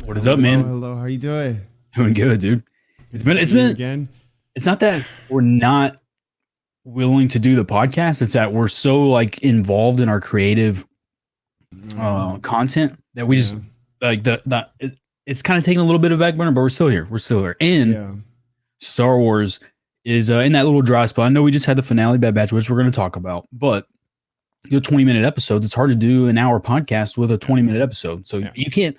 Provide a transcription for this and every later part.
What is up, man? Hello. How are you doing? Doing good, dude. Good to see you again. It's not that we're not willing to do the podcast. It's that we're so like involved in our creative content that we just Yeah, like it's kind of taking a little bit of back burner, but we're still here. We're still here. And yeah, Star Wars is in that little dry spot. I know we just had the finale, Bad Batch, which we're going to talk about, but 20-minute episodes. It's hard to do an hour podcast with a 20-minute episode. So yeah, you can't.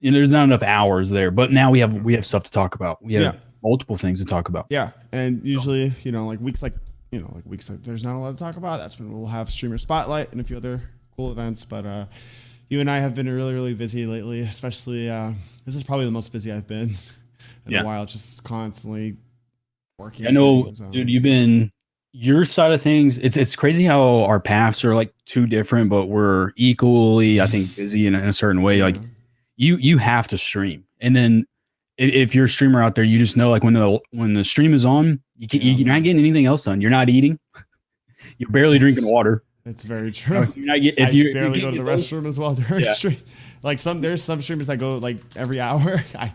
There's not enough hours there, but now we have stuff to talk about. We have yeah, multiple things to talk about. yeah. And usually, like weeks like there's not a lot to talk about. That's when we'll have streamer spotlight and a few other cool events. But you and I have been really, really busy lately. Especially this is probably the most busy I've been in a while. Just constantly working. I know, dude. You've been your side of things. It's crazy how our paths are like two different, but we're equally, I think, busy in a certain way. Yeah. Like you have to stream, and then if you're a streamer out there, you just know like when the stream is on, you're not getting anything else done. You're not eating. You're barely drinking water. It's very true. So if I you barely go to the restroom as well during stream. Like there's some streamers that go like every hour. I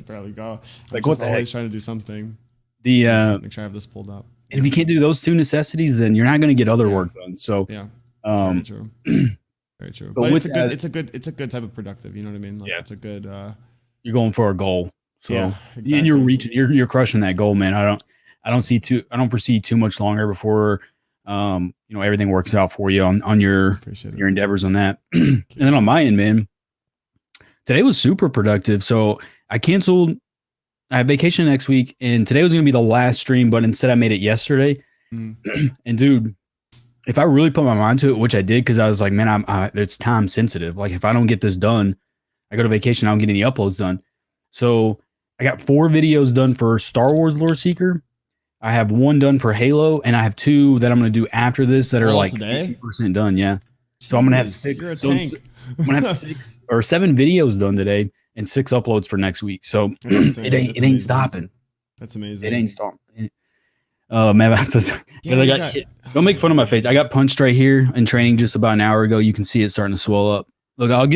barely go. I'm what the always heck? trying to do something. The Make sure I have this pulled up. and if you can't do those two necessities, then you're not going to get other work done. So Yeah, that's very true. Very true. But with it's a good type of productive. You know what I mean? Like, it's a good. You're going for a goal. So exactly. and you're reaching, you're crushing that goal, man. I don't foresee too much longer before, everything works out for you on your endeavors on that. And then on my end, man, today was super productive. So I have vacation next week, and today was going to be the last stream, but instead I made it yesterday. And dude, if I really put my mind to it, which I did, because I was like, man, it's time sensitive. Like if I don't get this done, I go to vacation, I don't get any uploads done. So I got 4 videos done for Star Wars Lore Seeker. I have 1 done for Halo, and I have 2 that I'm going to do after this that are like 50% done. Yeah. So I'm going to have 6. I'm going to have 6 or 7 videos done today and 6 uploads for next week. So it ain't stopping. That's amazing. It ain't stopping. Man, don't make fun of my face. I got punched right here in training just about an hour ago. You can see it starting to swell up. Look,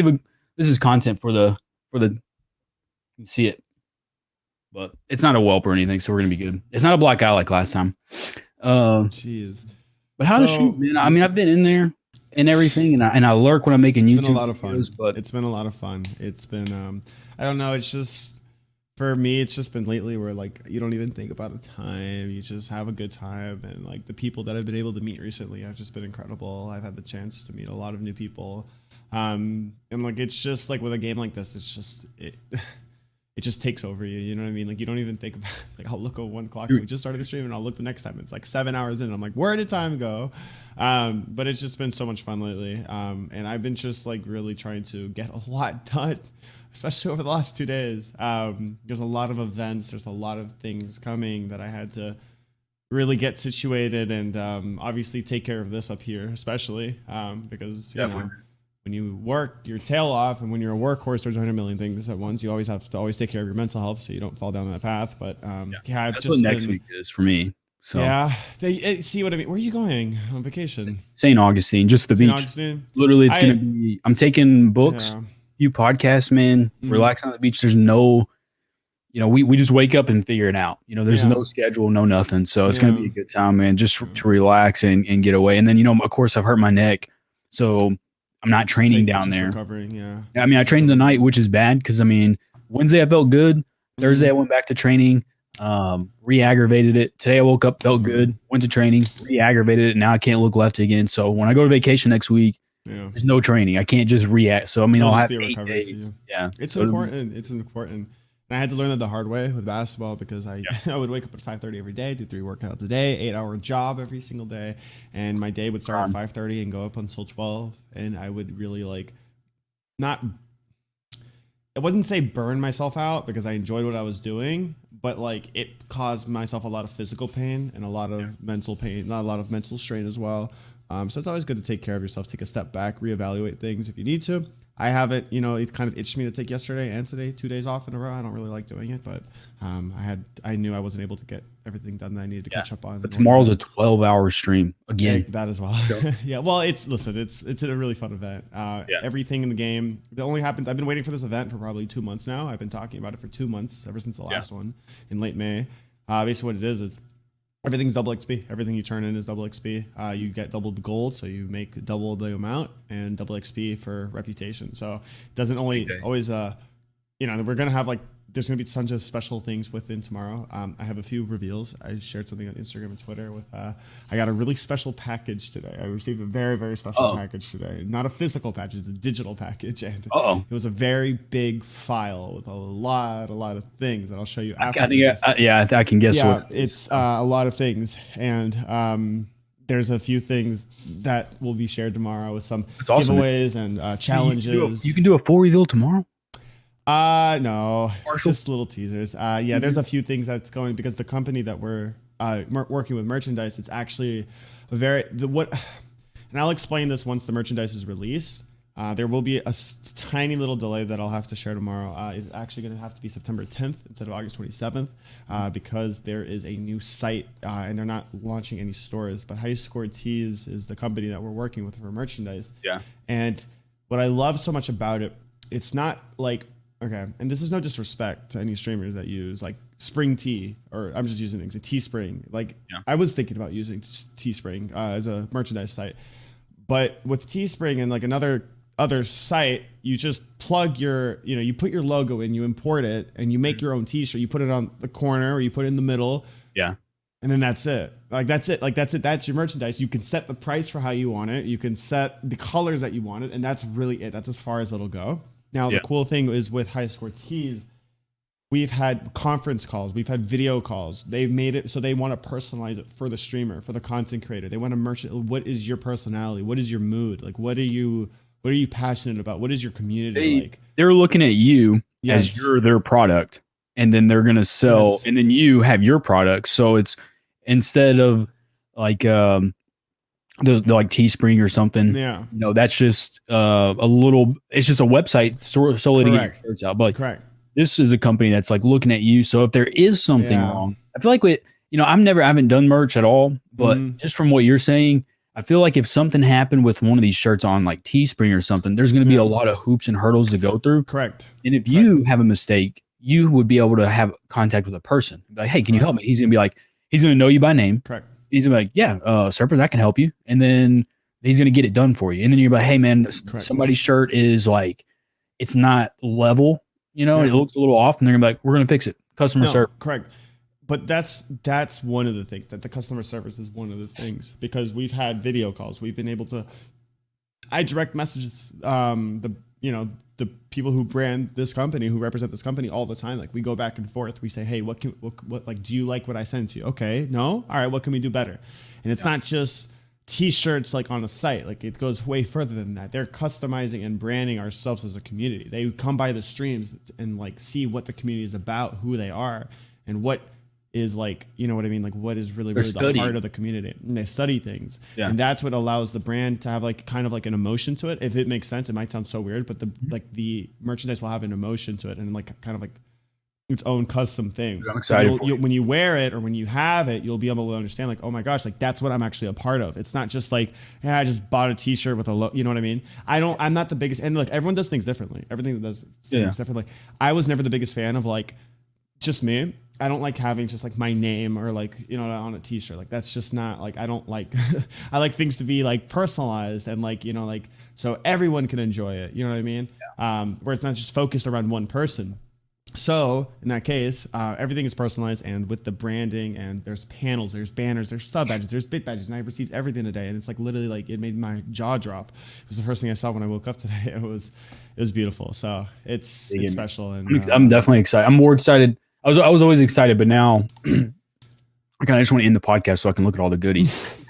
this is content for the you can see it, but it's not a whelp or anything, so we're gonna be good. It's not a black eye like last time. Jeez. But how to shoot, man? I mean, I've been in there and everything, and I lurk when I'm making YouTube. It's been a lot of fun. Videos, but it's been a lot of fun. It's been I don't know. It's just. For me, it's just been lately where like you don't even think about the time. You just have a good time, and like the people that I've been able to meet recently have just been incredible. I've had the chance to meet a lot of new people, and like it's just like with a game like this, it's just it just takes over you. You know what I mean? Like you don't even think about like I'll look at 1 o'clock. We just started the stream, and I'll look the next time. It's like 7 hours in. And I'm like, where did time go? But it's just been so much fun lately, and I've been just like really trying to get a lot done. Especially over the last 2 days. There's a lot of events. There's a lot of things coming that I had to really get situated and obviously take care of this up here, especially because you know, when you work your tail off and when you're a workhorse, there's 100 million things at once. You always have to always take care of your mental health so you don't fall down that path. But that's what next week is for me. So see what I mean. Where are you going on vacation? St. Augustine, just the beach. Augustine? Literally, it's gonna be. I'm taking books. Yeah. You podcast, man, relax on the beach. There's no, we just wake up and figure it out. There's no schedule, no nothing. So it's going to be a good time, man, just to relax and get away. And then, of course, I've hurt my neck. So I'm not training down there. Recovering, yeah. I mean, I trained the night, which is bad because, Wednesday I felt good. Thursday I went back to training, re-aggravated it. Today I woke up, felt good, went to training, re-aggravated it. Now I can't look left again. So when I go to vacation next week, there's no training. I can't just react. So I'll have 8 days. Yeah, it's important. It's important. And I had to learn that the hard way with basketball because I would wake up at 5:30 every day, do 3 workouts a day, 8-hour job every single day, and my day would start at 5:30 and go up until 12. And I would really I wouldn't say burn myself out because I enjoyed what I was doing, but it caused myself a lot of physical pain and a lot of mental pain, not a lot of mental strain as well. So it's always good to take care of yourself, take a step back, reevaluate things if you need to. I haven't, it kind of itched me to take yesterday and today 2 days off in a row. I don't really like doing it, but I knew I wasn't able to get everything done that I needed to catch up on. But tomorrow's a 12-hour stream again. That as well. Yeah. Well, it's a really fun event. Everything in the game that only happens. I've been waiting for this event for probably 2 months now. I've been talking about it for 2 months ever since the last one in late May. Basically what it is, it's everything's double XP. Everything you turn in is double XP. You get double the gold, so you make double the amount, and double XP for reputation. So it doesn't always, we're going to have there's going to be tons of special things within tomorrow. I have a few reveals. I shared something on Instagram and Twitter with, I got a really special package today. I received a very, very special package today. Not a physical package, it's a digital package. And it was a very big file with a lot of things that I'll show you after. I can guess what it's a lot of things. And there's a few things that will be shared tomorrow with some giveaways and challenges. You can do a full reveal tomorrow? No, just little teasers. There's a few things that's going, because the company that we're working with merchandise, it's actually and I'll explain this once the merchandise is released. There will be a tiny little delay that I'll have to share tomorrow. It's actually going to have to be September 10th instead of August 27th, because there is a new site and they're not launching any stores, but High Score Tees is the company that we're working with for merchandise. Yeah. And what I love so much about it, it's not and this is no disrespect to any streamers that use Spring Tea, or I'm just using things, a Teespring. I was thinking about using Teespring as a merchandise site, but with Teespring and another site, you just plug you put your logo in, you import it, and you make your own t-shirt. You put it on the corner or you put it in the middle. Yeah. And then that's it. That's it. That's your merchandise. You can set the price for how you want it. You can set the colors that you want it. And that's really it. That's as far as it'll go. Now, the cool thing is with High Score Tees, we've had conference calls, we've had video calls. They've made it so they want to personalize it for the streamer, for the content creator. They want to what is your personality? What is your mood? What are you passionate about? What is your community like? They're looking at you as you're their product, and then they're going to sell, and then you have your product. So it's instead of the Teespring or something. Yeah. That's just it's just a website solely to get your shirts out. But this is a company that's looking at you. So if there is something wrong, I feel like I haven't done merch at all, but just from what you're saying, I feel like if something happened with one of these shirts on Teespring or something, there's going to be a lot of hoops and hurdles to go through. Correct. And if you have a mistake, you would be able to have contact with a person. Hey, can you help me? He's going to be he's going to know you by name. Correct. He's gonna be Serpent, I can help you. And then he's gonna get it done for you. And then you're hey man, somebody's shirt is it's not level, it looks a little off, and they're gonna be we're gonna fix it. Customer service. Correct. But that's one of the things, that the customer service is one of the things, because we've had video calls. We've been able to, I direct message the people who brand this company, who represent this company all the time. We go back and forth. We say, hey, what do you like what I sent you? Okay, no? All right, what can we do better? And it's not just t-shirts on a site. It goes way further than that. They're customizing and branding ourselves as a community. They come by the streams and see what the community is about, who they are, and what is you know what I mean? What is really the heart of the community. And they study things. Yeah. And that's what allows the brand to have kind of an emotion to it. If it makes sense, it might sound so weird, but the merchandise will have an emotion to it, and kind of its own custom thing. I'm excited for when you wear it or when you have it, you'll be able to understand oh my gosh, that's what I'm actually a part of. It's not just I just bought a t-shirt with a logo, you know what I mean? I'm not the biggest, and everyone does things differently. Everything that does things differently. I was never the biggest fan of just me. I don't like having just my name or on a t-shirt. That's just not I don't like, I like things to be personalized and so everyone can enjoy it. You know what I mean? Yeah. Where it's not just focused around one person. So in that case, everything is personalized, and with the branding, and there's panels, there's banners, there's sub badges, there's bit badges, and I received everything today. And it's literally it made my jaw drop. It was the first thing I saw when I woke up today. It was beautiful. So it's special. And I'm definitely excited. I'm more excited. I was always excited, but now I kind of just want to end the podcast so I can look at all the goodies.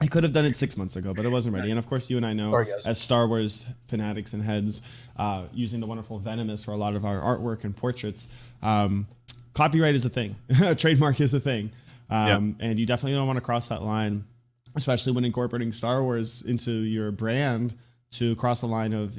I could have done it 6 months ago, but it wasn't ready. And of course, you and I know, as Star Wars fanatics and heads, using the wonderful Venomous for a lot of our artwork and portraits, copyright is a thing. Trademark is a thing. And you definitely don't want to cross that line, especially when incorporating Star Wars into your brand, to cross the line of,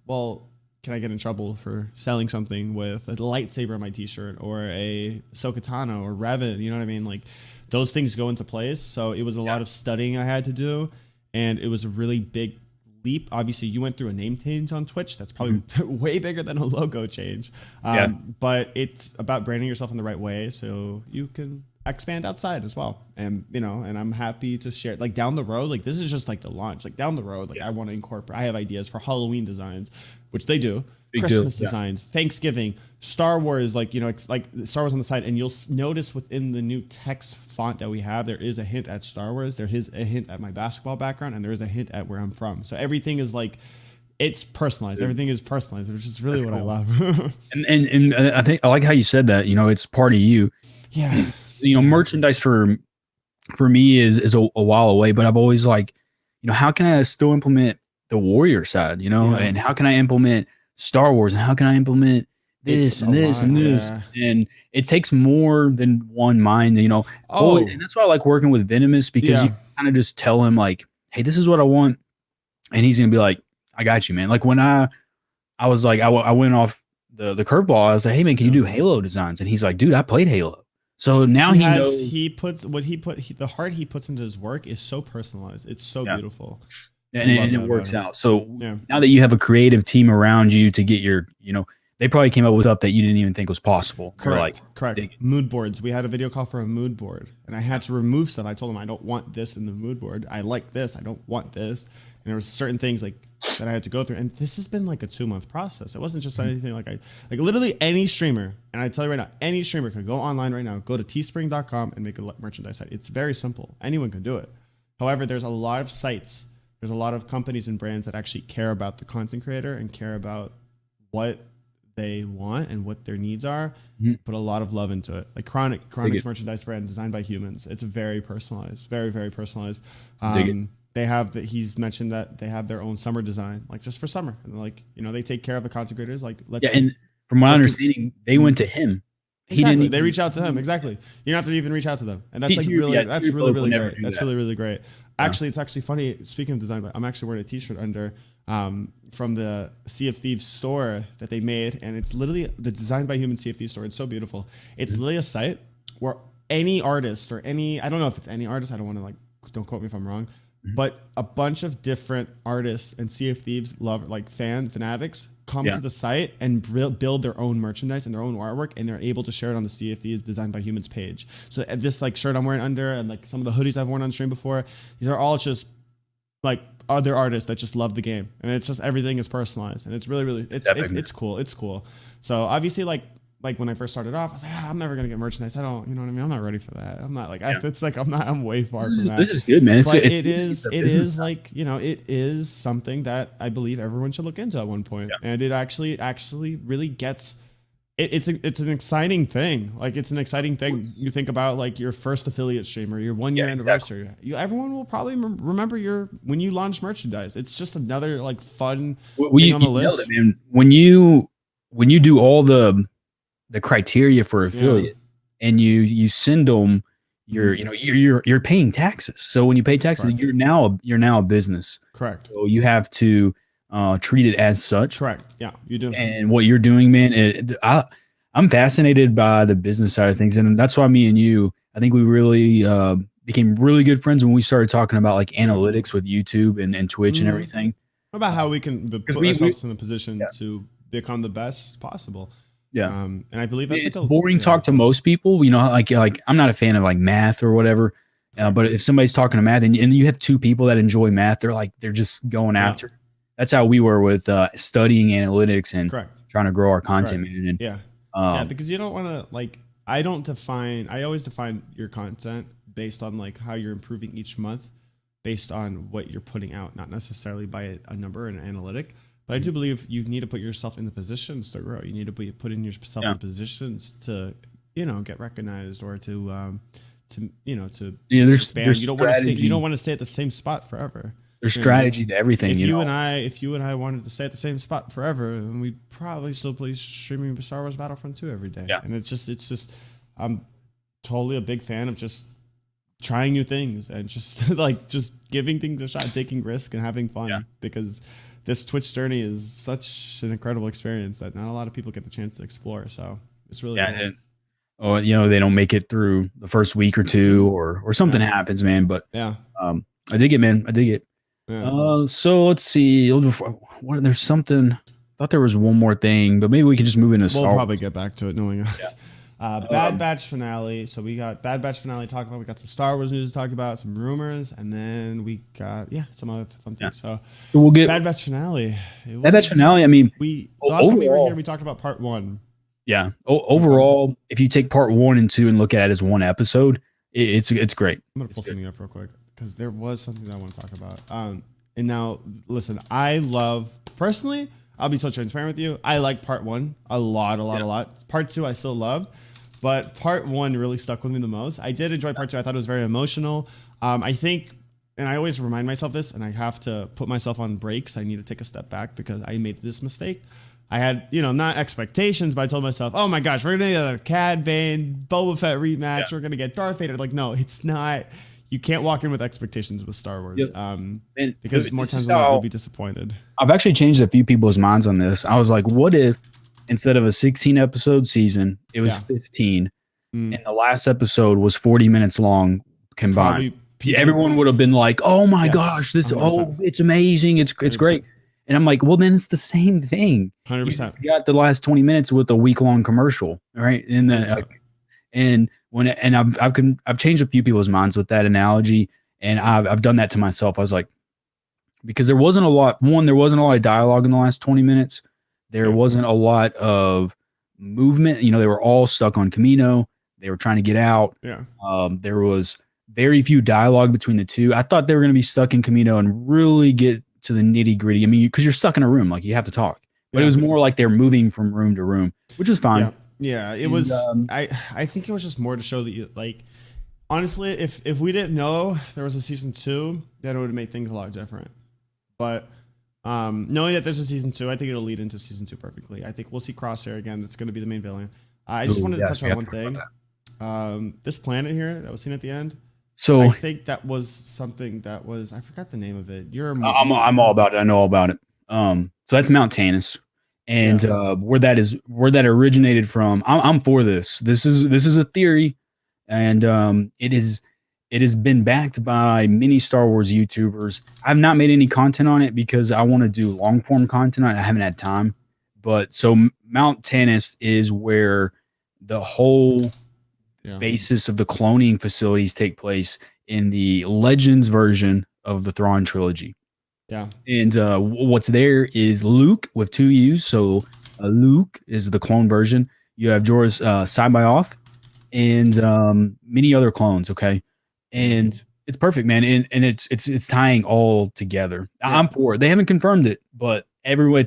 well, can I get in trouble for selling something with a lightsaber on my t-shirt or a Sokatano or Revan? You know what I mean? Like those things go into place. So it was a lot of studying I had to do, and it was a really big leap. Obviously, you went through a name change on Twitch. That's probably way bigger than a logo change. But it's about branding yourself in the right way so you can expand outside as well. And you know, and I'm happy to share, like down the road, like this is just like the launch, like down the road, like I want to incorporate, I have ideas for Halloween designs, which they do, Christmas designs, Thanksgiving, Star Wars, like, you know, it's like Star Wars on the side. And you'll notice within the new text font that we have, there is a hint at Star Wars, there is a hint at my basketball background, and there is a hint at where I'm from. So everything is like, it's personalized. Everything is personalized, which is really what I love. and I think I like how you said that, you know, it's part of you. Yeah. You know, merchandise for me is a while away, but I've always like, you know, how can I still implement the warrior side, you know, and how can I implement Star Wars, and how can I implement this and this and this? And it takes more than one mind, you know. And that's why I like working with Venomous, because you kind of just tell him like, hey, this is what I want, and he's gonna be like, I got you, man. Like when I was like, I went off the curveball. I was like, hey man, can you do Halo designs? And he's like, dude, I played Halo. So now he knows. The heart he puts into his work is so personalized. It's so beautiful. And it works out. So now that you have a creative team around you to get your, you know, they probably came up with stuff that you didn't even think was possible. Correct. Mood boards. We had a video call for a mood board, and I had to remove stuff. I told him I don't want this in the mood board. I like this. I don't want this. And there were certain things like that I had to go through. And this has been like a 2-month process. It wasn't just anything like literally any streamer. And I tell you right now, any streamer could go online right now, go to teespring.com and make a merchandise site. It's very simple. Anyone can do it. However, there's a lot of sites. There's a lot of companies and brands that actually care about the content creator and care about what they want and what their needs are. Put a lot of love into it. Like Chronic's merchandise brand designed by humans. It's very personalized, very, very personalized. They have that. He's mentioned that they have their own summer design, like just for summer, and like, you know, they take care of the content creators. Like, and from my understanding, they went to him. He didn't. They reach out to him. Exactly. You don't have to even reach out to them, and that's like really, that's really, really great. That's really, really great. Actually, it's actually funny. Speaking of design, I'm actually wearing a T-shirt under from the Sea of Thieves store that they made, and it's literally the Designed by Human Sea of Thieves store. It's so beautiful. It's literally a site where any artist or any, I don't know if it's any artist. I don't want to like, don't quote me if I'm wrong. But a bunch of different artists and Sea of Thieves fanatics come to the site and build their own merchandise and their own artwork, and they're able to share it on the Sea of Thieves Designed by Humans page. So this like shirt I'm wearing under, and like some of the hoodies I've worn on stream before, these are all just like other artists that just love the game, and it's just everything is personalized, and it's really, really it's cool. It's cool. So obviously like when I first started off, I was like, I'm never gonna get merchandise. I don't, you know what I mean? I'm not ready for that. I'm not like, it's like I'm way far from that. This is good, man. It is like, you know, it is something that I believe everyone should look into at one point, and it actually really gets. It's an exciting thing. Like it's an exciting thing. You think about like your first affiliate stream or your 1 year anniversary. Everyone will probably remember when you launch merchandise. It's just another like fun thing on the list. It, man. When you do all the criteria for affiliate, and you send them you're paying taxes. So when you pay taxes, you're now a business. Correct. So you have to treat it as such. Correct. Yeah, you do. And what you're doing, man, I'm fascinated by the business side of things, and that's why me and you, I think we really became really good friends when we started talking about like analytics with YouTube and Twitch and everything. About how we can put ourselves in a position to become the best possible. Yeah. And I believe that's it's like boring talk to most people, you know, like I'm not a fan of like math or whatever. But if somebody's talking to math and you have two people that enjoy math, they're just going after. That's how we were with studying analytics and trying to grow our content. And, because you don't want to like, I always define your content based on like how you're improving each month based on what you're putting out, not necessarily by a number and an analytic. But I do believe you need to put yourself in the positions to grow. You need to put in yourself in positions to, you know, get recognized or to expand. You don't want to stay at the same spot forever. There's strategy to everything. If you and I wanted to stay at the same spot forever, then we'd probably still play streaming Star Wars Battlefront 2 every day. Yeah. And it's just I'm totally a big fan of just trying new things and just like just giving things a shot, taking risk and having fun because this Twitch journey is such an incredible experience that not a lot of people get the chance to explore. So it's really cool. Oh, they don't make it through the first week or two, or something happens, man. But I dig it, man. I dig it. Yeah. So let's see. There's something. I thought there was one more thing, but maybe we can just move into We'll probably get back to it, knowing us. Yeah. Bad Batch finale. So we got Bad Batch finale to talk about. We got some Star Wars news to talk about, some rumors, and then we got some other fun things. So we'll get Bad Batch finale. Bad Batch finale. I mean, the last time we were here, we talked about part 1. Yeah. Overall, if you take part 1 and 2 and look at it as one episode, it's great. I'm gonna pull something up real quick because there was something that I want to talk about. And now, listen, personally, I'll be so transparent with you. I like part 1 a lot. Part 2, I still loved, but part 1 really stuck with me the most. I did enjoy part 2. I thought it was very emotional. I think, and I always remind myself this, and I have to put myself on breaks. I need to take a step back because I made this mistake. I had, not expectations, but I told myself, oh my gosh, we're going to get a Cad Bane, Boba Fett rematch. Yeah. We're going to get Darth Vader. Like, no, it's not. You can't walk in with expectations with Star Wars. Yep. Because more times than not, you'll be disappointed. I've actually changed a few people's minds on this. I was like, what if instead of a 16 episode season, it was 15 and the last episode was 40 minutes long combined? Everyone would have been like, oh my gosh, it's amazing. It's great. And I'm like, well, then it's the same thing. 100%. You got the last 20 minutes with a week-long commercial, right? And then I've changed a few people's minds with that analogy, and I've done that to myself. I was like, because there wasn't a lot. One, there wasn't a lot of dialogue in the last 20 minutes. There wasn't a lot of movement. They were all stuck on Camino. They were trying to get out. Yeah. There was very few dialogue between the two. I thought they were going to be stuck in Camino and really get to the nitty gritty. I mean, because you're stuck in a room, like you have to talk. But it was more like they're moving from room to room, which is fine. Yeah, it was. I think it was just more to show that you like. Honestly, if we didn't know there was a season 2, then it would have made things a lot different. But knowing that there's a season 2, I think it'll lead into season 2 perfectly. I think we'll see Crosshair again. That's going to be the main villain. I just wanted to touch on one thing. This planet here that was seen at the end. So I think that was something that was, I forgot the name of it. I'm all about it. I know all about it. So that's Mount Tannis, and where that originated from. I'm for this. This is a theory, and it has been backed by many Star Wars YouTubers. I've not made any content on it because I want to do long form content. I haven't had time, but so Mount Tannis is where the whole basis of the cloning facilities take place in the Legends version of the Thrawn trilogy. Yeah. And what's there is Luke with 2 U's. So Luke is the clone version. You have Jorah's Cyberyoth and many other clones. Okay. And it's perfect, man. And it's tying all together. Yeah. I'm for it. They haven't confirmed it, but everyone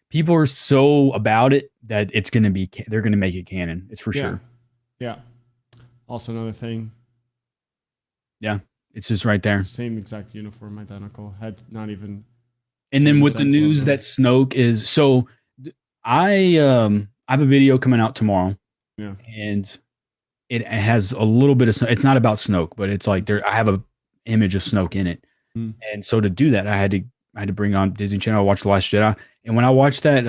people are so about it that they're going to make it canon. It's for sure. Yeah. Also another thing. Yeah. It's just right there. Same exact uniform, identical. Had not even. And then with the news that Snoke is I have a video coming out tomorrow. Yeah. And it has a little bit of, it's not about Snoke, but it's like I have a image of Snoke in it. And so to do that, I had to bring on Disney Channel. I watched The Last Jedi. And when I watched that,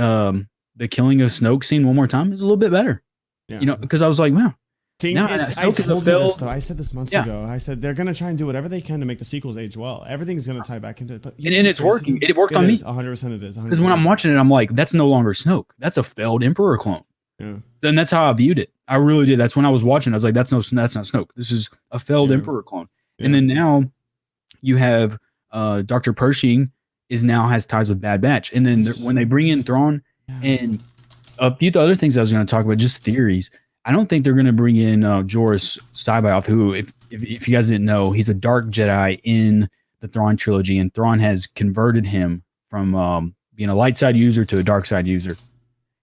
the killing of Snoke scene one more time, it was a little bit better. Yeah. Because I was like, wow. I told you this, though. I said this months ago. I said they're going to try and do whatever they can to make the sequels age well. Everything's going to tie back into it. But and it's working. It worked on me. 100% it is. Because when I'm watching it, I'm like, that's no longer Snoke. That's a failed Emperor clone. Yeah. Then that's how I viewed it. I really did. That's when I was watching. I was like, that's not Snoke. This is a failed Emperor clone. Yeah. And then now you have Dr. Pershing has ties with Bad Batch. And then when they bring in Thrawn and a few other things I was going to talk about, just theories. I don't think they're going to bring in Jorah's Cyberyoth, who, if you guys didn't know, he's a dark Jedi in the Thrawn trilogy, and Thrawn has converted him from being a light side user to a dark side user.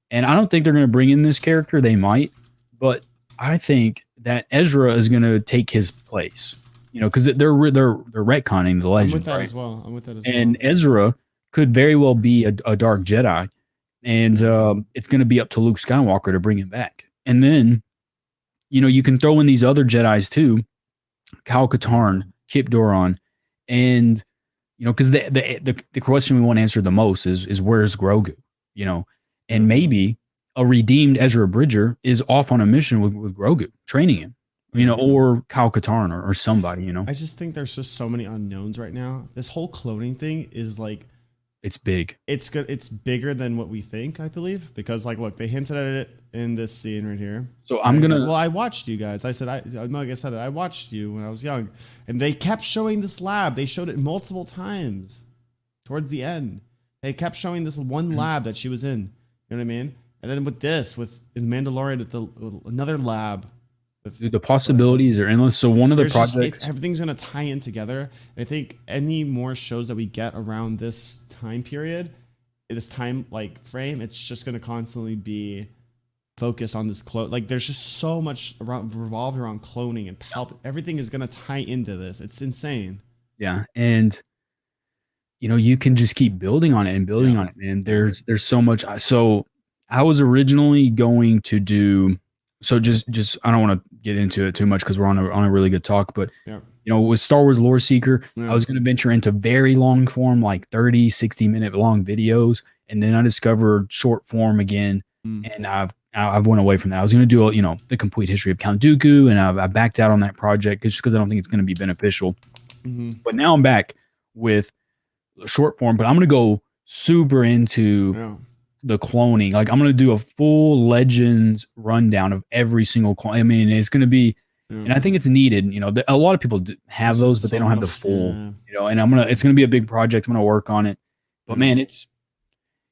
And I don't think they're going to bring in this character. They might, but I think that Ezra is going to take his place. Because they're retconning the legend. I'm with that as well. And Ezra could very well be a dark Jedi, and it's going to be up to Luke Skywalker to bring him back. And then, you can throw in these other Jedis too, Kyle Katarn, Kip Doran, and you know, because the question we want answered the most is where's Grogu, you know, and maybe a redeemed Ezra Bridger is off on a mission with Grogu, training him, you know, or Kyle Katarn or somebody, you know. I just think there's just so many unknowns right now. This whole cloning thing is like, it's big. It's good. It's bigger than what we think, I believe, because like, look, they hinted at it in this scene right here. So I'm gonna. Like, well, I watched you guys. I said, like I said, I watched you when I was young, and they kept showing this lab. They showed it multiple times towards the end. They kept showing this one lab that she was in. You know what I mean? And then with this, with in Mandalorian, with another lab. Dude, the possibilities are endless. So one of the projects, everything's gonna tie in together. I think any more shows that we get around this time period, this time like frame, it's just gonna constantly be focused on this clone. Like there's just so much revolved around cloning and everything is gonna tie into this. It's insane. Yeah, and you know you can just keep building on it and building on it, man. There's so much. So I was originally going to do. So just I don't want to get into it too much because we're on a really good talk, but you know, with Star Wars Lore Seeker, I was going to venture into very long form, like 30, 60-minute long videos. And then I discovered short form again. And I've went away from that. I was going to do, you know, the complete history of Count Dooku. And I backed out on that project just because I don't think it's going to be beneficial. But now I'm back with short form, but I'm going to go super into the cloning. Like I'm going to do a full Legends rundown of every single clone. I mean, it's going to be, and I think it's needed. You know, a lot of people have those, but they don't have the full. You know, and it's going to be a big project. I'm going to work on it. But man, it's,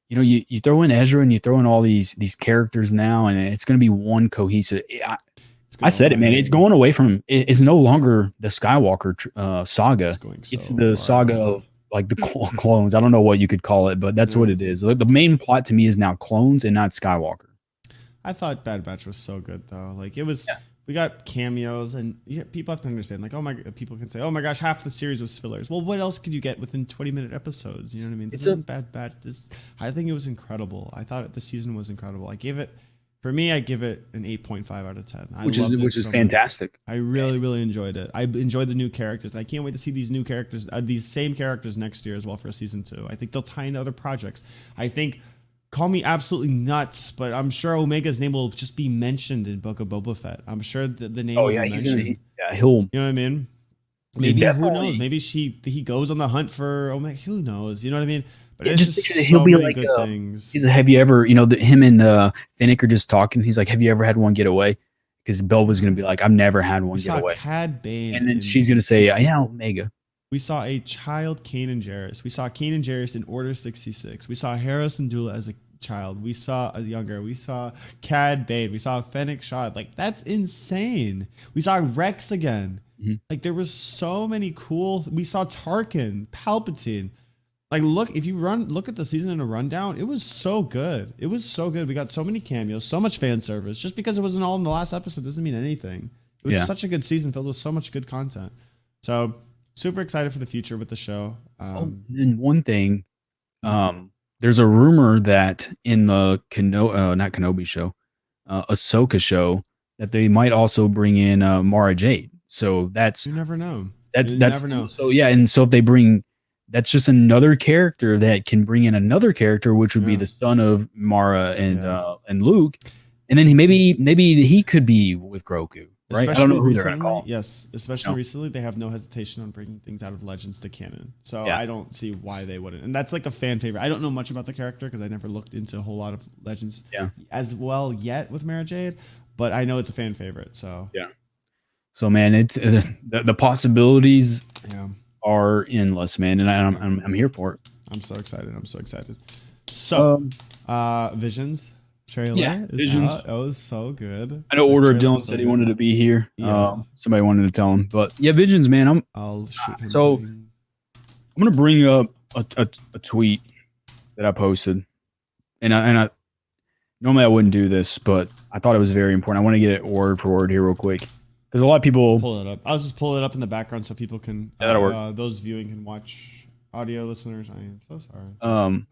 you know, you throw in Ezra and you throw in all these characters now, and it's going to be one cohesive. I said it, man. It's going away from. It's no longer the Skywalker saga. It's the saga of like the clones. I don't know what you could call it, but that's what it is. The main plot to me is now clones and not Skywalker. I thought Bad Batch was so good though. Like it was, we got cameos, and people have to understand. Like, people can say, "Oh my gosh, half the series was fillers." Well, what else could you get within 20-minute episodes? You know what I mean? This isn't Bad Batch. I think it was incredible. I thought the season was incredible. I give it an 8.5 out of 10. Which is fantastic. I really enjoyed it. I enjoyed the new characters, and I can't wait to see these new characters, these same characters next year as well for season 2. I think they'll tie into other projects. I think, call me absolutely nuts, but I'm sure Omega's name will just be mentioned in Book of Boba Fett. I'm sure the name will be mentioned. He'll. You know what I mean? Maybe, who knows? Maybe he goes on the hunt for Omega. Who knows? You know what I mean? But it's just he'll be like good things. He's like, have you ever, you know, him and Finnick are just talking. He's like, have you ever had one get away? Because Bell was going to be like, I've never had one get away. Cad Bane, and then she's going to say, yeah, Omega. We saw a child Kanan Jarrus. We saw Kanan Jarrus in Order 66. We saw Harrison Dula as a child. We saw a younger. We saw Cad Bane. We saw Fennec Shad. Like that's insane. We saw Rex again. Like there was so many cool. We saw Tarkin, Palpatine. Like look at the season in a rundown. It was so good. It was so good. We got so many cameos, so much fan service. Just because it wasn't all in the last episode doesn't mean anything. It was such a good season filled with so much good content. So super excited for the future with the show. And one thing, there's a rumor that in the not Kenobi show, Ahsoka show, that they might also bring in Mara Jade. So that's, you never know. That's never know. So yeah, and so if they bring, that's just another character that can bring in another character, which would be the son of Mara and Luke, and then maybe he could be with Grogu. Right? I don't know who they're gonna call. Yes, especially recently, they have no hesitation on bringing things out of Legends to canon. So I don't see why they wouldn't. And that's like a fan favorite. I don't know much about the character because I never looked into a whole lot of Legends as well yet with Mara Jade, but I know it's a fan favorite. So So man, it's the possibilities are endless, man, and I'm here for it. I'm so excited. So, Visions trailer. Visions. It was so good. I know Order of Dylan said he wanted to be here. Somebody wanted to tell him, but Visions, man. I'll shoot him. So I'm gonna bring up a tweet that I posted, and I normally I wouldn't do this, but I thought it was very important. I want to get it word for word here real quick. Because a lot of people pull it up. I'll just pull it up in the background so people can. That'll work. Those viewing can watch. Audio listeners, I am so sorry.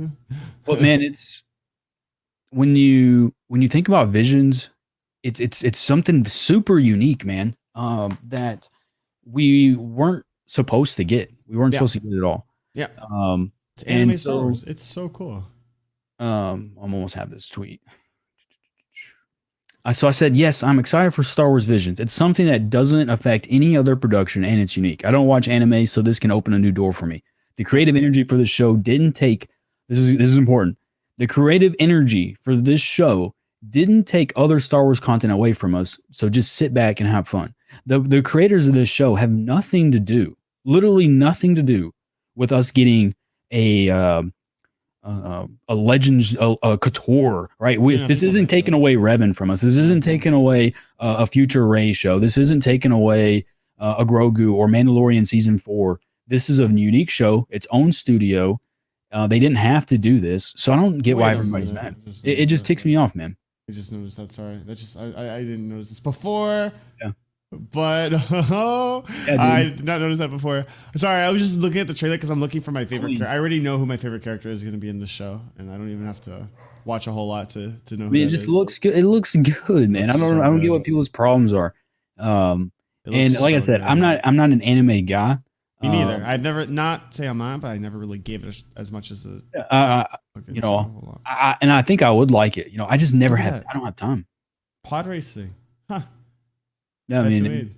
But man, it's when you think about Visions, it's something super unique, man. That we weren't supposed to get. We weren't supposed to get it at all. Yeah. Um, It's and anime Star so Wars. It's so cool. I'm almost have this tweet. So I said, yes, I'm excited for Star Wars Visions. It's something that doesn't affect any other production and it's unique. I don't watch anime, so this can open a new door for me. The creative energy for the show didn't take this is important. The creative energy for this show didn't take other Star Wars content away from us, so just sit back and have fun. The creators of this show have nothing to do, literally nothing to do with us getting a Legends, a Couture, right? This isn't taking away Revan from us. This isn't taking away a future Ray show. This isn't taking away a Grogu or Mandalorian season 4. This is a unique show, its own studio. They didn't have to do this, so I don't get why everybody's mad. It just ticks me off, man. I just noticed that. Sorry, that's just I didn't notice this before. Yeah. But I did not notice that before. Sorry, I was just looking at the trailer because I'm looking for my favorite. I already know who my favorite character is going to be in the show, and I don't even have to watch a whole lot to know. Who it just looks good. It looks good, man. I don't get what people's problems are. And like I said, I'm not an anime guy. Me neither. I've never not say I'm not, but I never really gave it as much as a. And I think I would like it. I just never have. I don't have time. Pod racing, huh? Yeah, that's weird.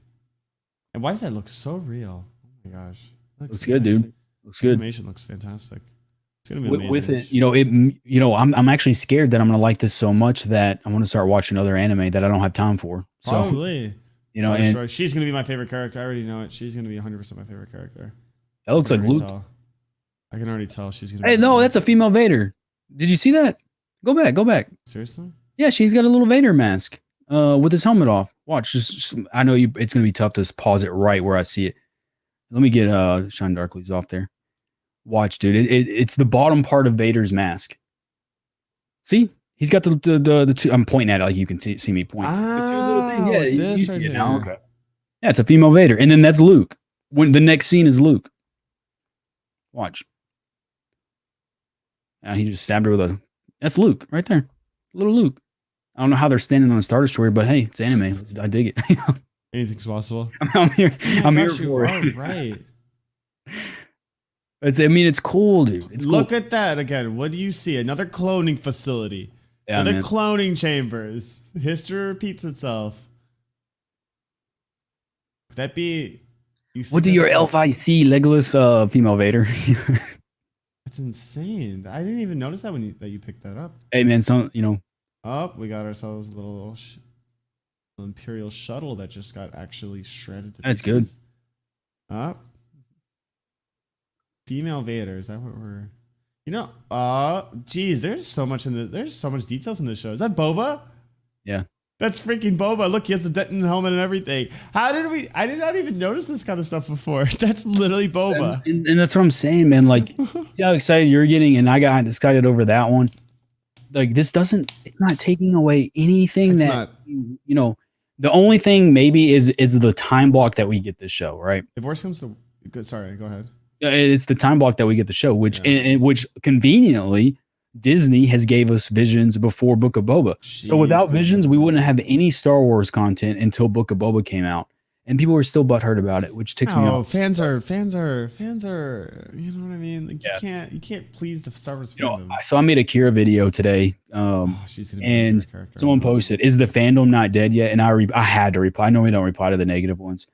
And why does that look so real? Oh my gosh, looks good, dude. Looks good. Animation looks fantastic. It's gonna be amazing. With it, I'm actually scared that I'm gonna like this so much that I'm gonna start watching other anime that I don't have time for. So, probably. And she's gonna be my favorite character. I already know it. She's gonna be 100% my favorite character. That looks like Luke. I can already tell she's gonna. Hey, no, that's a female Vader. Did you see that? Go back. Seriously? Yeah, she's got a little Vader mask. With his helmet off. Watch, just I know it's gonna be tough to pause it right where I see it. Let me get Shine Darkly's off there. Watch, dude. It's the bottom part of Vader's mask. See, he's got the two. I'm pointing at it like you can see me point. Yeah, you see it now. Okay. Yeah, it's a female Vader, and then that's Luke. When the next scene is Luke. Watch. He just stabbed her with that's Luke right there, little Luke. I don't know how they're standing on a Star Destroyer, but hey, it's anime. I dig it. Anything's possible. I'm here. I'm here for it. Right. It's cool, dude. Look at that again. What do you see? Another cloning facility. Yeah, another cloning chambers. History repeats itself. Could that be? What do your LFIC Legolas female Vader? That's insane. I didn't even notice that when you picked that up. Hey man, Oh, we got ourselves a little Imperial shuttle that just got actually shredded. That's good. Female Vader. Is that what we're? Geez, there's so much details in this show. Is that Boba? Yeah. That's freaking Boba. Look, he has the Denton helmet and everything. I did not even notice this kind of stuff before. That's literally Boba. And that's what I'm saying, man. Like, see how excited you're getting, and I got excited over that one. Like, it's not taking away anything the only thing maybe is the time block that we get this show, right? If worse comes to, sorry, go ahead. It's the time block that we get the show, which conveniently Disney has gave us Visions before Book of Boba. Jeez, so without Visions, we wouldn't have any Star Wars content until Book of Boba came out, and people were still butthurt about it, which ticks me off. Fans are. You know what I mean? Like, you can't please the Star Wars fandom. So I made a Kira video today, and someone posted, "Is the fandom not dead yet?" And I had to reply. I know we don't reply to the negative ones,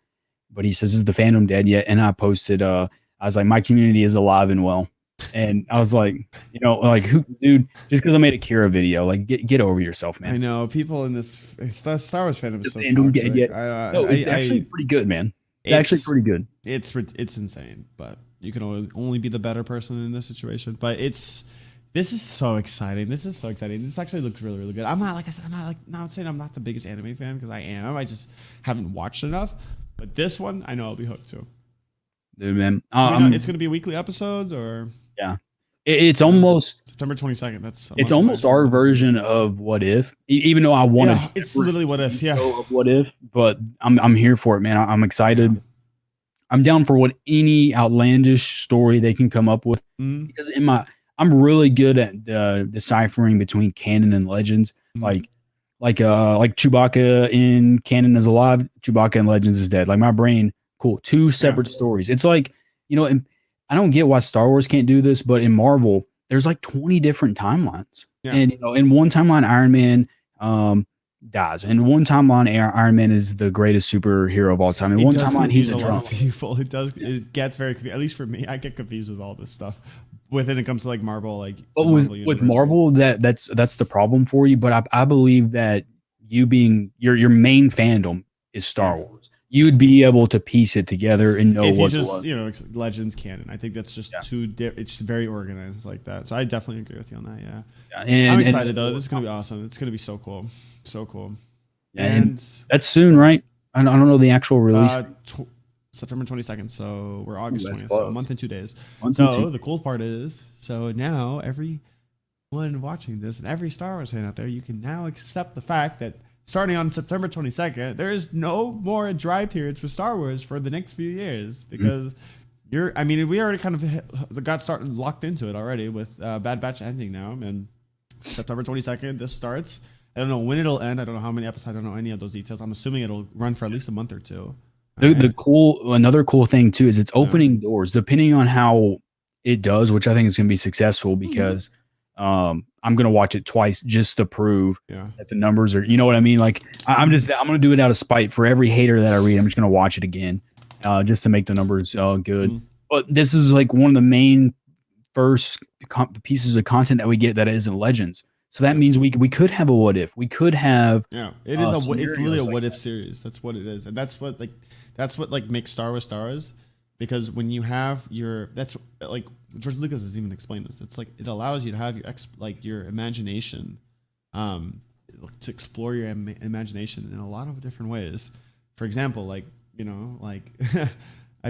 but he says, "Is the fandom dead yet?" And I posted, I was like, "My community is alive and well." And I was like, who, dude? Just because I made a Kira video, like, get over yourself, man. I know people in this Star Wars fandom is so toxic. It's actually pretty good, man. It's actually pretty good. It's insane, but you can only be the better person in this situation. But this is so exciting. This actually looks really, really good. I'm not, like I said, I'm not saying I'm not the biggest anime fan, because I am. I just haven't watched enough. But this one, I know I'll be hooked to. Dude, man. It's going to be weekly episodes, or? Yeah. It's almost September 22nd. It's almost our version of What If, even though I wanted. Yeah, it's literally What If. Yeah. What If, but I'm here for it, man. I'm excited. Yeah. I'm down for any outlandish story they can come up with, because I'm really good at deciphering between canon and legends. Like Chewbacca in canon is alive, Chewbacca in legends is dead. Like, my brain, cool. Two separate stories. It's like, and I don't get why Star Wars can't do this, but in Marvel, there's like 20 different timelines. Yeah. And in one timeline, Iron Man um, dies. In one timeline, Iron Man is the greatest superhero of all time. In It one does timeline, he's confuse a a lot drunk. of people. It does. It gets very confused. At least for me, I get confused with all this stuff. When it comes to like Marvel, like But the Marvel with universe. Marvel, that's the problem for you. But I believe that you being your main fandom is Star Wars. You would be able to piece it together and know If you what's just what. Legends canon, I think that's just Yeah. it's very organized like that. So I definitely agree with you on that. Yeah, Yeah. I'm excited though. This is gonna be awesome. It's gonna be so cool, so cool. And that's soon, right? I don't know the actual release. September 22nd. So we're August Ooh, that's 20th. So a close. month and 2 days. Month So and two. the cool part is, so now everyone watching this and every Star Wars fan out there, you can now accept the fact that starting on September 22nd, there is no more dry periods for Star Wars for the next few years because I mean, we already kind of got started locked into it already with Bad Batch ending now, and September 22nd, this starts. I don't know when it'll end. I don't know how many episodes. I don't know any of those details. I'm assuming it'll run for at least a month or two. Another cool thing too is it's opening doors depending on how it does, which I think is going to be successful because I'm going to watch it twice just to prove that the numbers are, you know what I mean? Like I'm going to do it out of spite for every hater that I read. I'm just going to watch it again just to make the numbers good. But this is like one of the main first pieces of content that we get that isn't Legends. So that means we could have a what if. We could have it is it's literally a what if series. That's what it is. And that's what makes Star Wars because when you have that's like George Lucas has even explained this. It's like it allows you to have your imagination to explore your imagination in a lot of different ways. For example, I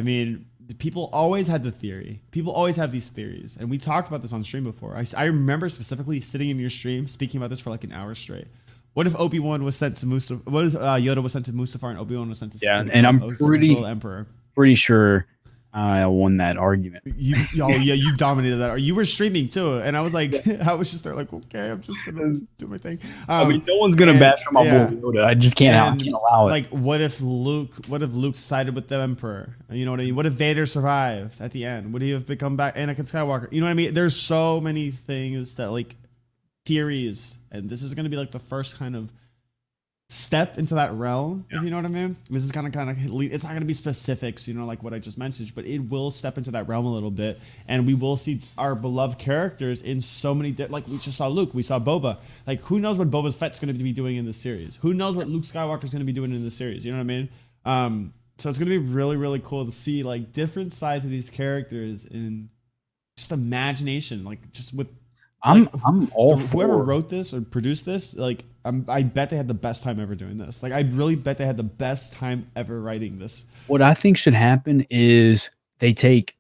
mean, people always had the theory. People always have these theories. And we talked about this on stream before. I remember specifically sitting in your stream speaking about this for like an hour straight. What if Obi-Wan was sent to Mustafar? What if Yoda was sent to Mustafar and Obi-Wan was sent to and I'm pretty sure I won that argument. You dominated that. You were streaming too, and I was like, I was just there, like, okay, I'm just gonna do my thing. I mean, no one's gonna bash on my boy Yoda. I just can't allow it. Like, what if Luke sided with the Emperor? You know what I mean? What if Vader survived at the end? Would he have become back Anakin Skywalker? You know what I mean? There's so many things that like theories, and this is gonna be like the first kind of step into that realm, if you know what I mean. This is kind of it's not going to be specifics, like what I just mentioned, but it will step into that realm a little bit, and we will see our beloved characters in so many like we just saw Luke, we saw Boba. Like, who knows what Boba Fett's going to be doing in this series? Who knows what Luke Skywalker's going to be doing in this series? You know what I mean? So it's going to be really, really cool to see like different sides of these characters in just imagination, like just with I'm all for whoever wrote this or produced this. Like, I bet they had the best time ever doing this. Like, I really bet they had the best time ever writing this. What I think should happen is they take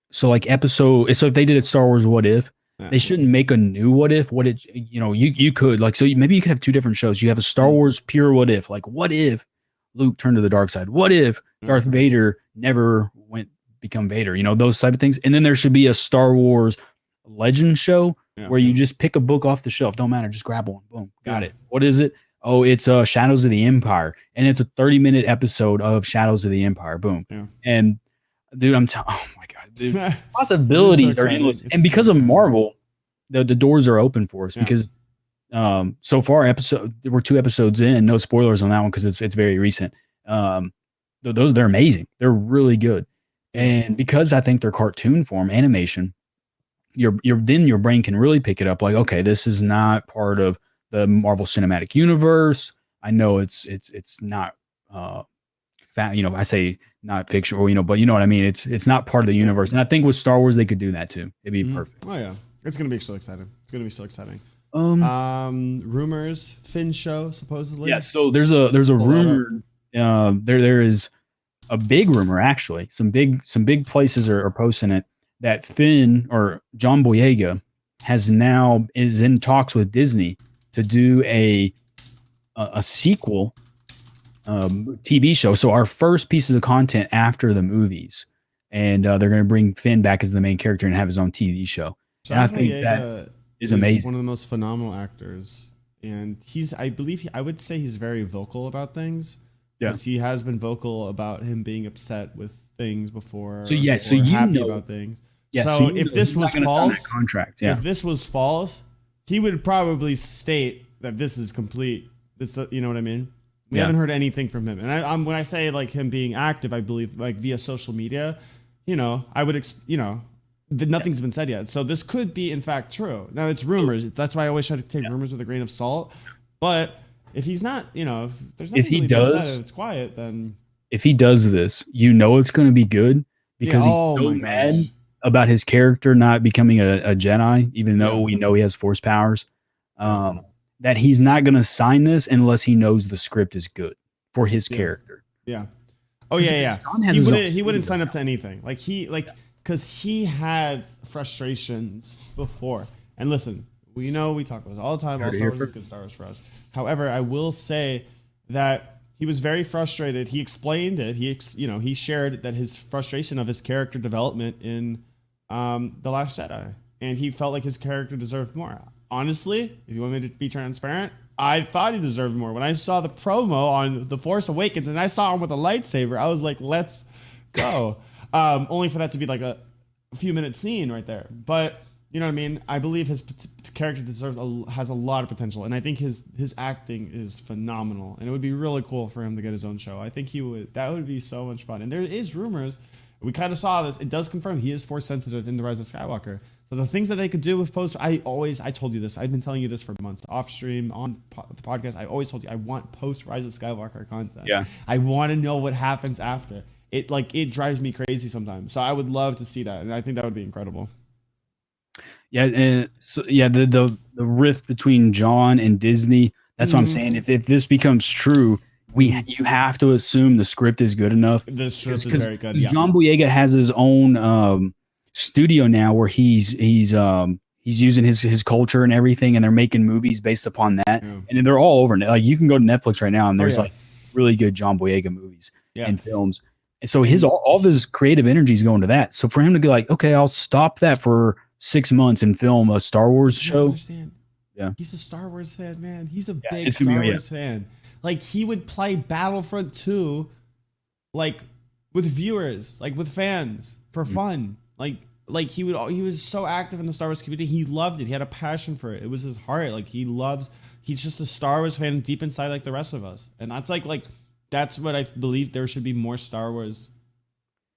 so if they did a Star Wars What If, they shouldn't make a new What If. You could maybe you could have two different shows. You have a Star Wars pure What If, like what if Luke turned to the dark side? What if Darth Vader never become Vader? Those type of things. And then there should be a Star Wars Legend show where you just pick a book off the shelf. Don't matter. Just grab one. Boom. Got it. What is it? Oh, it's Shadows of the Empire. And it's a 30-minute episode of Shadows of the Empire. Boom. Yeah. And dude, oh my God, dude. Possibilities are endless. And because of Marvel, the doors are open for us because so far we're 2 episodes in. No spoilers on that one because it's very recent. They're amazing. They're really good. And because I think they're cartoon form animation, your brain can really pick it up. Like, okay, this is not part of the Marvel Cinematic Universe. I know it's not I say not fiction, or but you know what I mean. It's not part of the universe. And I think with Star Wars they could do that too. It'd be perfect. Oh yeah, it's gonna be so exciting. It's gonna be so exciting. Rumors, Finn show supposedly. Yeah, so there's a rumor. There is a big rumor actually. Some big places are posting it that Finn or John Boyega is in talks with Disney to do a sequel TV show. So our first pieces of content after the movies, and they're going to bring Finn back as the main character and have his own TV show. And I think that is amazing. One of the most phenomenal actors, and I would say he's very vocal about things. Yes, he has been vocal about him being upset with things before, So yeah, so or you happy know, about things. yeah. So So you if know this he's not was going to sign that false, contract. Yeah. if this was false, he would probably state that this is complete. This, you know what I mean? We Yeah. haven't heard anything from him. And I'm when I say like him being active, I believe like via social media, you know, I would, nothing's been said yet. So this could be in fact true. Now it's rumors. That's why I always try to take rumors with a grain of salt. But if he's not, if there's If nothing he really being said, does, if it's quiet, then if he does this, you know it's going to be good yeah. because he's Oh so my mad gosh. about his character not becoming a Jedi, even though Yeah. we know he has Force powers. Yeah. That he's not going to sign this unless he knows the script is good for his Yeah. character. Yeah. Oh yeah, yeah. John has his own He wouldn't studio sign up now. to anything. Like because he had frustrations before. And listen, we know we talk about this all the time. All Star Wars is good Star Wars for us. However, I will say that he was very frustrated. He explained it. He shared that his frustration of his character development in The Last Jedi, and he felt like his character deserved more. Honestly, if you want me to be transparent, I thought he deserved more. When I saw the promo on The Force Awakens and I saw him with a lightsaber, I was like, let's go. Only for that to be like a few minute scene right there. But you know what I mean? I believe his character has a lot of potential. And I think his acting is phenomenal. And it would be really cool for him to get his own show. I think that would be so much fun. And there is rumors. We kind of saw this. It does confirm he is Force sensitive in The Rise of Skywalker. So the things that they could do with post, I told you this. I've been telling you this for months, off stream, on the podcast. I always told you I want post Rise of Skywalker content. Yeah. I want to know what happens after. It drives me crazy sometimes. So I would love to see that, and I think that would be incredible. Yeah, the rift between John and Disney. That's what I'm saying. If this becomes true, you have to assume the script is good enough. The script is very good. Yeah. John Boyega has his own studio now where he's using his culture and everything, and they're making movies based upon that. Yeah. And they're all over. Like you can go to Netflix right now, and there's yeah. like really good John Boyega movies Yeah. and films. And so all of his creative energy is going to that. So for him to be like, okay, I'll stop that for 6 months and film a Star Wars show. Understand. Yeah. He's a Star Wars fan, man. He's a big it's Star gonna be- Wars fan. Like he would play Battlefront 2 like with viewers, like with fans for fun. Like he was so active in the Star Wars community. He loved it. He had a passion for it. It was his heart. Like he's just a Star Wars fan deep inside like the rest of us. And that's like that's what I believe there should be more Star Wars.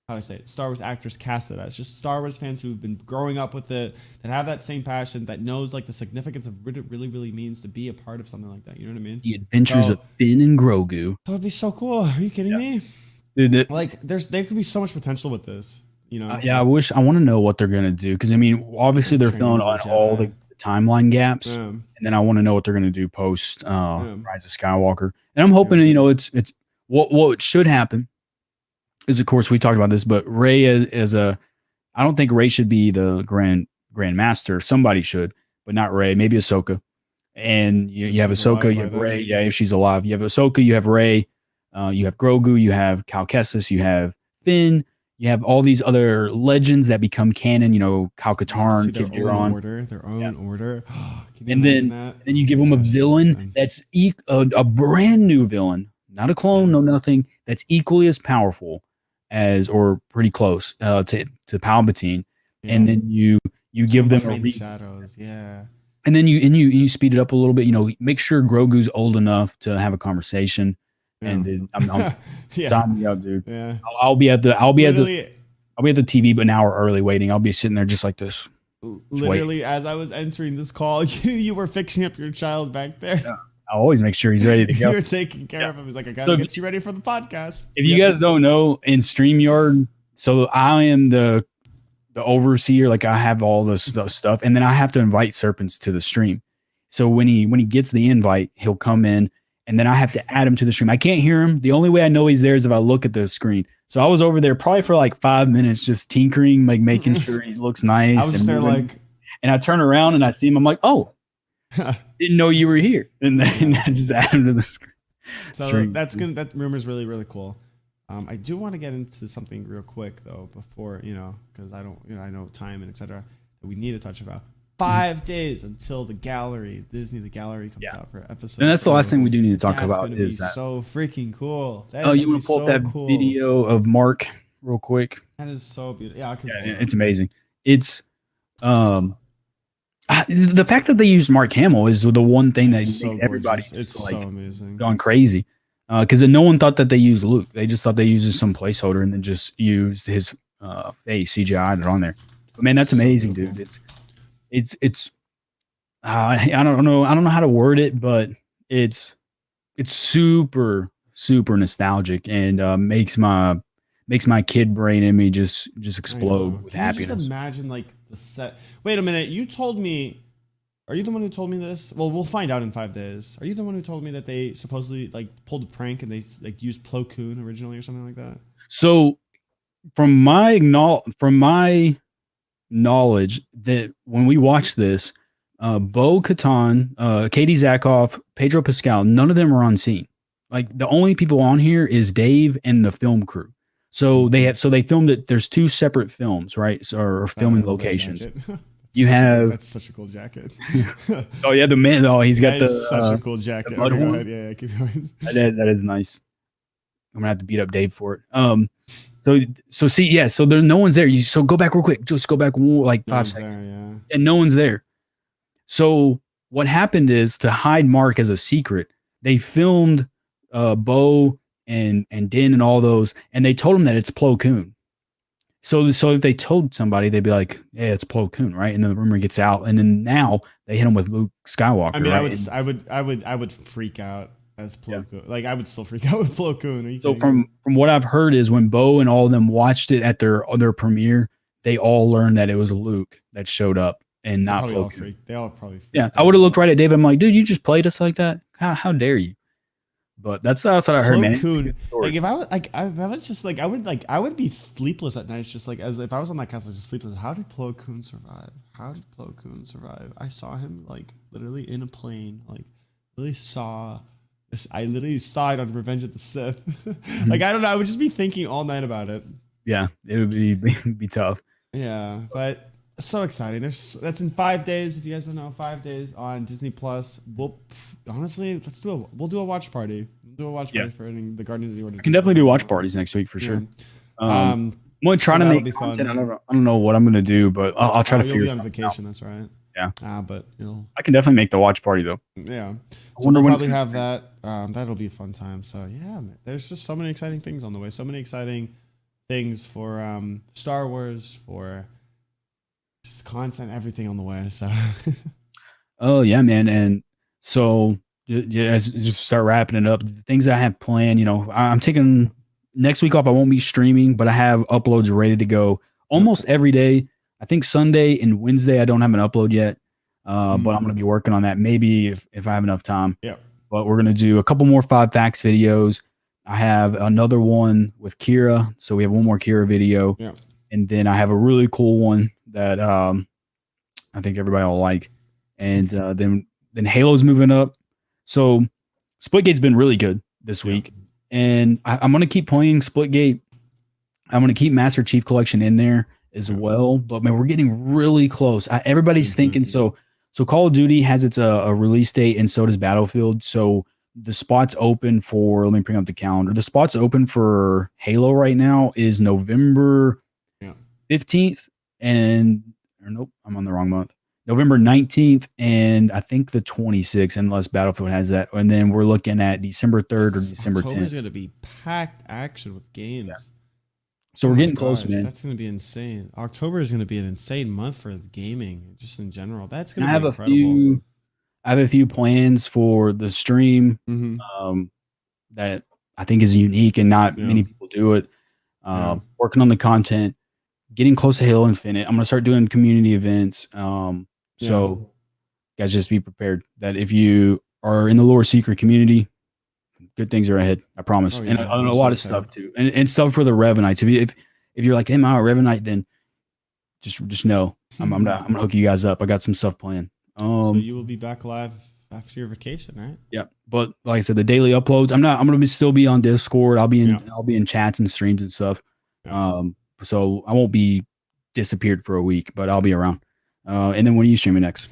How do I say it? Star Wars actors casted as just Star Wars fans who've been growing up with it, that have that same passion, that knows like the significance of what it really, really means to be a part of something like that. You know what I mean? The Adventures of Finn and Grogu. That would be so cool. Are you kidding me? Dude, Like there could be so much potential with this. You know? yeah, I want to know what they're gonna do because I mean, obviously they're filling on all the timeline gaps, and then I want to know what they're gonna do post Rise of Skywalker. And I'm hoping it's what should happen is, of course, we talked about this, but Rey I don't think Rey should be the Grand Master. Somebody should, but not Rey. Maybe Ahsoka. And you have Ahsoka, you have Rey. Yeah, if she's alive, you have Ahsoka, you have Rey, you have Grogu, you have Cal Kestis, you have Finn. You have all these other legends that become canon, Kal Katarn, Kid Duron. Their own order. And then you give them a villain that's a brand new villain, not a clone, no nothing, that's equally as powerful as, or pretty close to Palpatine. Yeah. And then you give them the shadows, yeah. And then you speed it up a little bit. Make sure Grogu's old enough to have a conversation. Yeah. And then I'm sign me up, dude. Yeah. I'll be at the TV, but an hour early waiting. I'll be sitting there just like this. Literally, as I was entering this call, you were fixing up your child back there. Yeah. I always make sure he's ready to go. You were taking care of him. He's like, I gotta get you ready for the podcast. If you guys don't know, in StreamYard, so I am the overseer. Like I have all this stuff, and then I have to invite Serpents to the stream. So when he gets the invite, he'll come in. And then I have to add him to the stream. I can't hear him. The only way I know he's there is if I look at the screen. So I was over there probably for like 5 minutes, just tinkering, like making sure he looks nice. I was just there like, and I turn around and I see him. I'm like, oh, didn't know you were here. And then I just add him to the screen. So that's good. That rumor is really, really cool. I do want to get into something real quick though, before, because I don't, I know time and etc. that we need to touch about. 5 days until the Disney Gallery comes out for episode. And that's the last thing we do need to talk about is that so freaking cool. You want to pull up that video of Mark real quick. That is so beautiful. Yeah, I can pull Yeah, it up. it's amazing. It's um the fact that they used Mark Hamill is the one thing that It's so makes everybody gorgeous. It's just so like amazing. gone crazy. Because no one thought that they used Luke. They just thought they used some placeholder and then just used his face CGI'd it on there. But man, that's So amazing, beautiful. dude. It's I don't know how to word it, but it's it's super nostalgic and makes my kid brain in me just I know. explode with Can you just happiness. imagine like the set? Wait a minute. You told me. Are you the one who told me this? Well, we'll find out in 5 days. Are you the one who told me that they supposedly like pulled a prank and they like used Plo Koon originally or something like that? So from my knowledge that when we watched this, Bo Katan, Katie Zakoff, Pedro Pascal, none of them are on scene. Like the only people on here is Dave and the film crew. So they filmed it. There's two separate films, right? So, or I filming love that locations. jacket. You have That's such a cool jacket. oh yeah, the man. Oh, he's got That is such a cool the jacket. mud Okay, go horn. ahead. Yeah, keep going. That is nice. I'm gonna have to beat up Dave for it. So see, yeah, so there's no one's there. So go back real quick. Just go back like No 5 seconds, one's there. Yeah. and no one's there. So what happened is to hide Mark as a secret, they filmed Bo and Din and all those, and they told him that it's Plo Koon. So if they told somebody, they'd be like, "Yeah, it's Plo Koon, right?" And then the rumor gets out, and then now they hit him with Luke I Skywalker, mean, right? And, I would freak out as yeah. Plo Koon. Like, I would still freak out with Plo Koon. Are you So kidding me? from what I've heard is when Bo and all of them watched it at their premiere, they all learned that it was Luke that showed up and They not probably Plo all Koon. freaked. They all probably Yeah, freaked I would out. have looked right at Dave. I'm like, dude, you just played us like that. How dare you? But that's what I heard, Plo man. It's a Koon, good story. like if I was that was just like I would be sleepless at nights, just like as if I was on that castle, just sleepless. How did Plo Koon survive? How did Plo Koon survive? I saw him like literally in a plane, like literally saw. I literally saw it on Revenge of the Sith. Mhm. Like I don't know, I would just be thinking all night about it. Yeah, it would be tough. Yeah, but so exciting. That's in 5 days. If you guys don't know, 5 days on Disney Plus. We'll honestly we'll do a watch party. We'll do a watch Yeah, party for the Guardians of the Order. I can definitely do watch parties next week for Yeah. sure. Um, I'm gonna try So to that'll make be content. fun. I don't know what I'm gonna do, but I'll try Oh, to you'll figure be on something out. vacation. That's right. Yeah, But I can definitely make the watch party though. yeah. I So wonder we'll when it's probably gonna have be. that. That'll be a fun time. So yeah, man, there's just so many exciting things on the way. So many exciting things for Star Wars, for just content, everything on the way. So Oh yeah, man. And so yeah, just start wrapping it up. The things I have planned, I'm taking next week off. I won't be streaming, but I have uploads ready to go yep. almost every day. I think Sunday and Wednesday I don't have an upload yet, but I'm gonna be working on that. Maybe if I have enough time. Yep. But we're gonna do a couple more 5 facts videos. I have another one with Kira, so we have one more Kira video, Yep. and then I have a really cool one that I think everybody will like. And then Halo's moving up. So Splitgate's been really good this Yep. week, and I'm gonna keep playing Splitgate. I'm gonna keep Master Chief Collection in there as Yep. well. But man, we're getting really close. Everybody's Soon, thinking soon. so. So Call of Duty has its a release date, and so does Battlefield. So the spots open for. Let me bring up the calendar. The spots open for Halo right now is November Yep. 15th and or nope, I'm on the wrong month. November 19th and I think the 26th, unless Battlefield has that. And then we're looking at December 3rd or December October's 10th. gonna be packed action with games. Yeah. So Oh we're my getting close, gosh, man. that's gonna be insane. October is gonna be an insane month for gaming, just in general. That's And gonna be incredible. I have a few plans for the stream Mm-hmm. that I think is unique and not Yeah. many people do it. Yeah. Working on the content, getting close to Halo Infinite. I'm gonna start doing community events. So guys, just be prepared that if you are in the lore secret community, good things are ahead. I promise. Oh, And yeah, a I'm lot so of stuff excited. too, and stuff for the Revenites. If you're like, hey, am I a Revenite? Then just know I'm gonna hook you guys up. I got some stuff planned. So you will be back live after your vacation, right? Yeah, but like I said, the daily uploads. I'm gonna still be on Discord. I'll be in chats and streams and stuff. Yeah. So I won't be disappeared for a week, but I'll be around. And then when are you streaming next?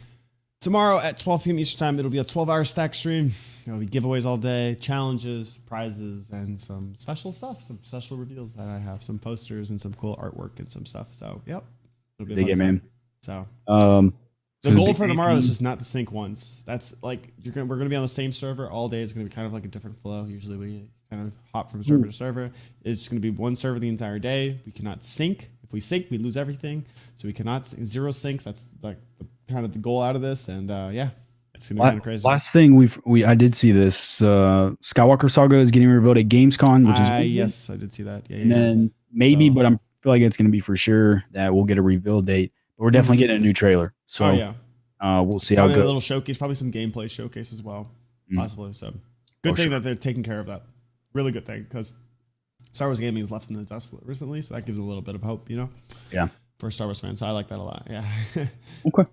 tomorrow at 12 p.m. Eastern time, it'll be a 12-hour stack stream. There'll be giveaways all day, challenges, prizes, and some special stuff, some special reveals that I have, some posters and some cool artwork and some stuff. So, yep. It'll be a fun time. Man. So, the goal for tomorrow is just not to sync once. That's like we're gonna be on the same server all day. It's gonna be kind of like a different flow. Usually we kind of hop from server to server. It's gonna be one server the entire day. We cannot sync. If we sync, we lose everything. So we cannot zero syncs. That's like kind of the goal out of this. And yeah, it's gonna be kind of crazy. Last thing I did see this Skywalker Saga is getting revealed at Gamescom, which is yes, I did see that. Yeah, and then maybe, but I feel like it's gonna be for sure that we'll get a reveal date. But we're definitely getting a new trailer. So we'll see how it goes. A little showcase, probably some gameplay showcase as well, possibly. So good thing that they're taking care of that. Really good thing, because Star Wars gaming is left in the dust recently, so that gives a little bit of hope, Yeah. For a Star Wars fan. So I like that a lot. Yeah. Okay. All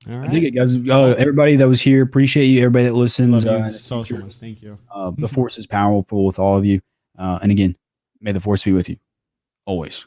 right. I dig it, guys. Everybody that was here, appreciate you. Everybody that listens. Love you so much. Thank you. The Force is powerful with all of you. And again, may the Force be with you always.